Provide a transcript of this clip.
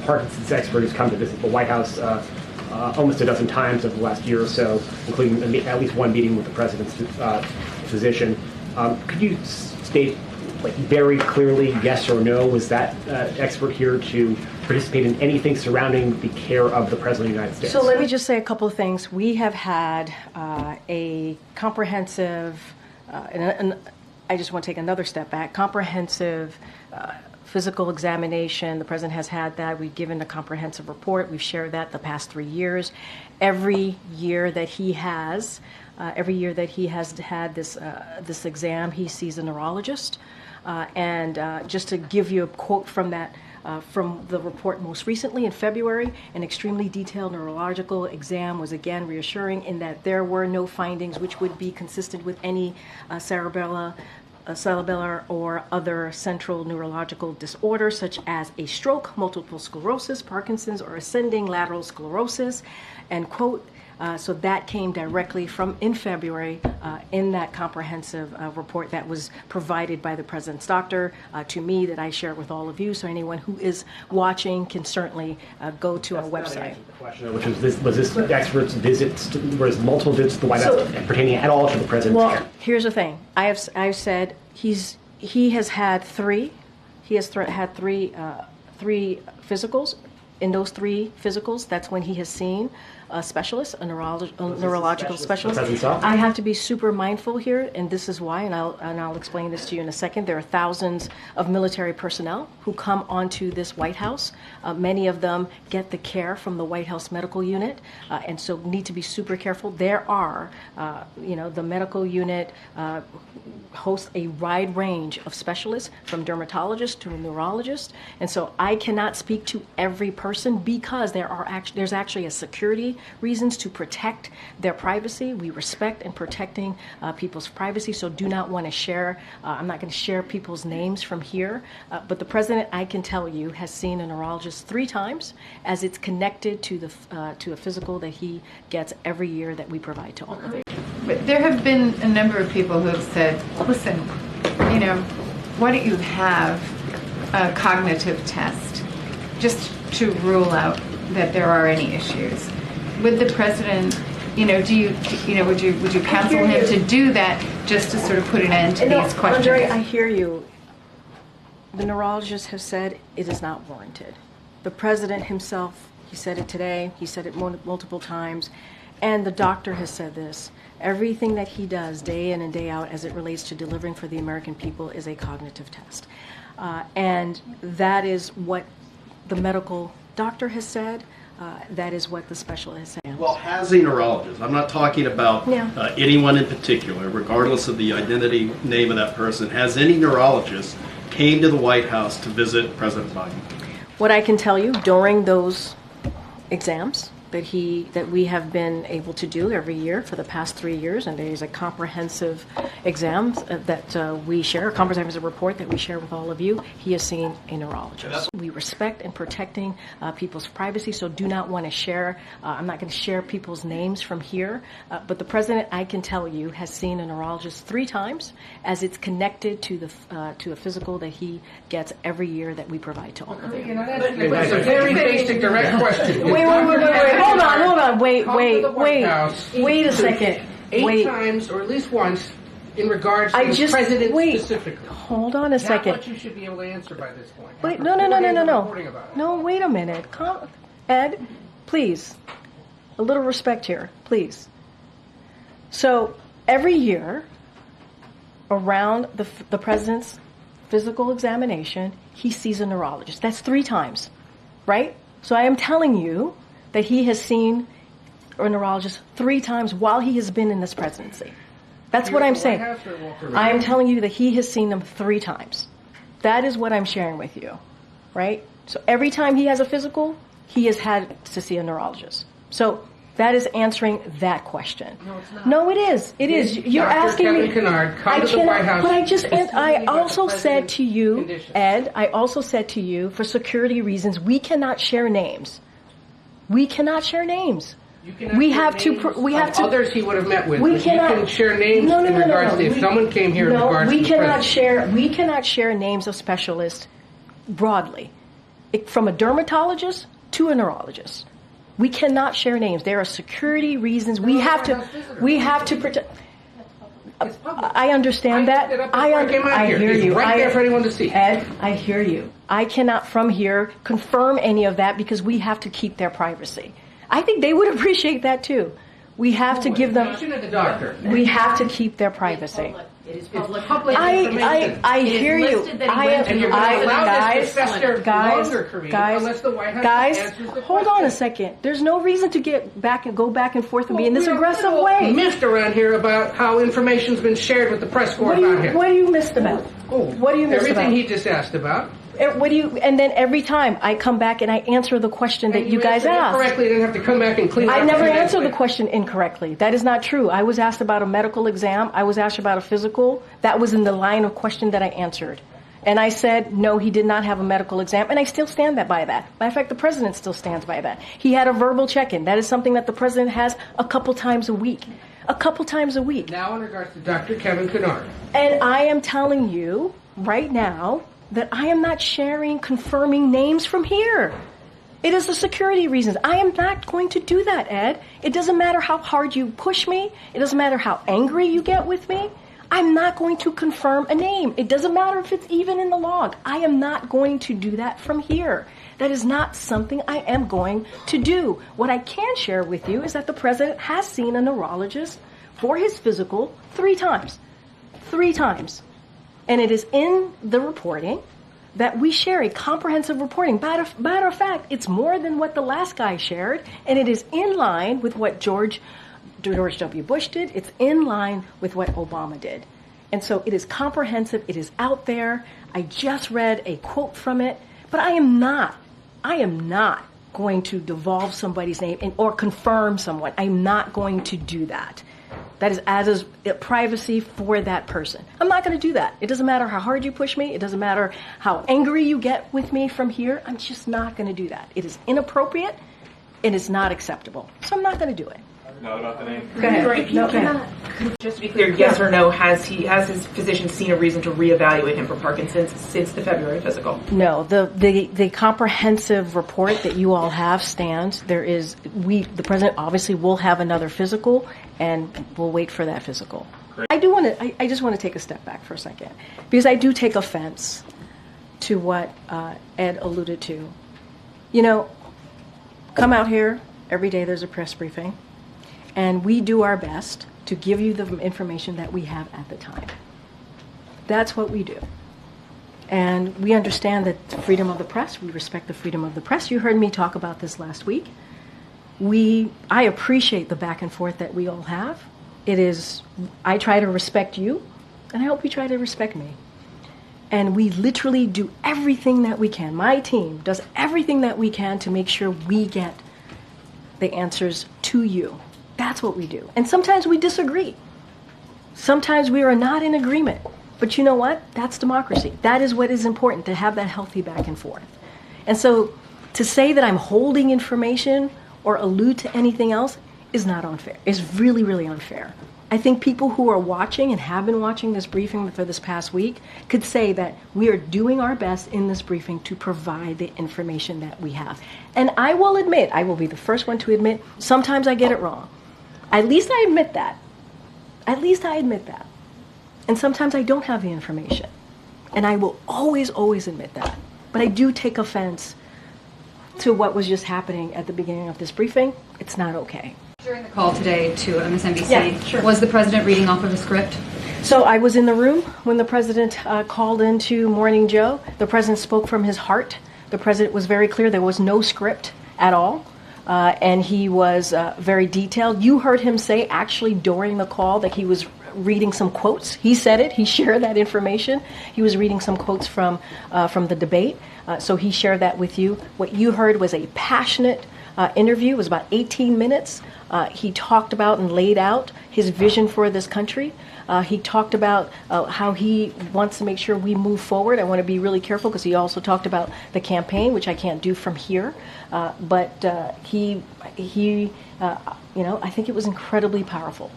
Parkinson's expert who's come to visit the White House almost a dozen times over the last year or so, including at least one meeting with the president's physician. Could you state, like, very clearly, yes or no, was that expert here to participate in anything surrounding the care of the President of the United States? So let me just say a couple of things. We have had a comprehensive, and I just want to take another step back, comprehensive physical examination. The President has had that. We've given a comprehensive report. We've shared that the past 3 years. Every year that he has had this exam, he sees a neurologist. And just to give you a quote from that, from the report most recently in February, an extremely detailed neurological exam was again reassuring in that there were no findings which would be consistent with any cerebellar or other central neurological disorder such as a stroke, multiple sclerosis, Parkinson's, or ascending lateral sclerosis, end quote. So that came directly from in February in that comprehensive report that was provided by the President's doctor to me, that I share with all of you. So anyone who is watching can certainly go to our website. The question, which was this expert's visits, was multiple visits to the White House pertaining at all to the President's care? Well, here's the thing. I've said he has had three. He has had three physicals. In those 3 physicals, that's when he has seen a specialist, a neurological specialist. I have to be super mindful here, and this is why, and I'll explain this to you in a second. There are thousands of military personnel who come onto this White House. Many of them get the care from the White House medical unit, and so need to be super careful. There are, the medical unit hosts a wide range of specialists, from dermatologists to a neurologist, and so I cannot speak to every person because there's actually a security reasons to protect their privacy. We respect and protecting people's privacy, so do not want to share. I'm not going to share people's names from here, but the President, I can tell you, has seen a neurologist 3 times, as it's connected to a physical that he gets every year that we provide to all of you. But there have been a number of people who have said, listen, why don't you have a cognitive test just to rule out that there are any issues? Would the President, would you counsel him to do that just to sort of put an end to these questions? Andre, I hear you. The neurologists have said it is not warranted. The President himself, he said it today, he said it multiple times, and the doctor has said this. Everything that he does day in and day out as it relates to delivering for the American people is a cognitive test. And that is what the medical doctor has said. That is what the specialist has said. Well, has a neurologist, I'm not talking about anyone in particular, regardless of the identity, name of that person, has any neurologist came to the White House to visit President Biden? What I can tell you, during those exams that we have been able to do every year for the past 3 years, and there is a comprehensive exam that we share, a comprehensive report that we share with all of you, he has seen a neurologist. We respect and protecting people's privacy, so do not want to share. I'm not going to share people's names from here, but the President, I can tell you, has seen a neurologist 3 times, as it's connected to a physical that he gets every year that we provide to all of you. It's a very basic, direct question. Wait. Hold on. Wait a second. 8 times, or at least once, in regards to the President specifically. Hold on a second. Not what you should be able to answer by this point. Wait, no. No, wait a minute. Ed, please. A little respect here, please. So, every year, around the President's physical examination, he sees a neurologist. That's 3 times, right? So I am telling you that he has seen a neurologist 3 times while he has been in this presidency. That's what I'm saying. I am telling you that he has seen them 3 times. That is what I'm sharing with you, right? So every time he has a physical, he has had to see a neurologist. So that is answering that question. No, it's not. No, it is. It is. You're asking me. But I also said to you, Ed, I also said to you, for security reasons, we cannot share names. We cannot share names. We have to. Others he would have met with. You can share names in regards to if someone came here in regards to the president. We cannot share names of specialists broadly. from a dermatologist to a neurologist. We cannot share names. There are security reasons. We have to protect. I understand that. I hear you. Right there for anyone to see. Ed, I hear you. I cannot from here confirm any of that because we have to keep their privacy. I think they would appreciate that too. We have to give them. The doctor. We have to keep their privacy. It is public. I hear you. Guys, hold on a second. There's no reason to go back and forth and be in this aggressive way. Missed around here about how information's been shared with the press corps about him. What do you missed about? What do you missed about? Everything he just asked about. And then every time I come back and I answer the question that you guys asked. Correctly, you didn't have to come back and clean it up. I never answered the question incorrectly. That is not true. I was asked about a medical exam. I was asked about a physical. That was in the line of question that I answered. And I said, no, he did not have a medical exam. And I still stand by that. Matter of fact, the president still stands by that. He had a verbal check-in. That is something that the president has a couple times a week. Now in regards to Dr. Kevin Kennard. And I am telling you right now that I am not sharing confirming names from here. It is the security reasons. I am not going to do that, Ed. It doesn't matter how hard you push me. It doesn't matter how angry you get with me. I'm not going to confirm a name. It doesn't matter if it's even in the log. I am not going to do that from here. That is not something I am going to do. What I can share with you is that the president has seen a neurologist for his physical 3 times. 3 times. And it is in the reporting that we share a comprehensive reporting. Matter of fact, it's more than what the last guy shared, and it is in line with what George W. Bush did. It's in line with what Obama did. And so it is comprehensive. It is out there. I just read a quote from it, but I am not going to divulge somebody's name or confirm someone. I'm not going to do that. That is as privacy for that person. I'm not going to do that. It doesn't matter how hard you push me. It doesn't matter how angry you get with me from here. I'm just not going to do that. It is inappropriate and it's not acceptable. So I'm not going to do it. Not about the name. Go ahead. No, go ahead. Just to be clear, yes or no, has his physician seen a reason to reevaluate him for Parkinson's since the February physical? No, the comprehensive report that you all have stands. The president obviously will have another physical, and we'll wait for that physical. Great. I just want to take a step back for a second, because I do take offense to what Ed alluded to. You know, come out here every day. There's a press briefing. And we do our best to give you the information that we have at the time. That's what we do. And we understand that freedom of the press, we respect the freedom of the press. You heard me talk about this last week. I appreciate the back and forth that we all have. I try to respect you, and I hope you try to respect me. And we literally do everything that we can. My team does everything that we can to make sure we get the answers to you. That's what we do. And sometimes we disagree. Sometimes we are not in agreement. But you know what? That's democracy. That is what is important, to have that healthy back and forth. And so to say that I'm holding information or allude to anything else is not unfair. It's really, really unfair. I think people who are watching and have been watching this briefing for this past week could say that we are doing our best in this briefing to provide the information that we have. And I will admit, I will be the first one to admit, sometimes I get it wrong. At least I admit that. And sometimes I don't have the information. And I will always, always admit that. But I do take offense to what was just happening at the beginning of this briefing. It's not okay. During the call today to MSNBC, was the president reading off of a script? So I was in the room when the president called into Morning Joe. The president spoke from his heart. The president was very clear. There was no script at all. And he was very detailed. You heard him say, actually, during the call, that he was reading some quotes. He said it. He shared that information. He was reading some quotes from the debate. So he shared that with you. What you heard was a passionate interview. It was about 18 minutes. He talked about and laid out his vision for this country. He talked about how he wants to make sure we move forward. I want to be really careful because he also talked about the campaign, which I can't do from here. But I think it was incredibly powerful.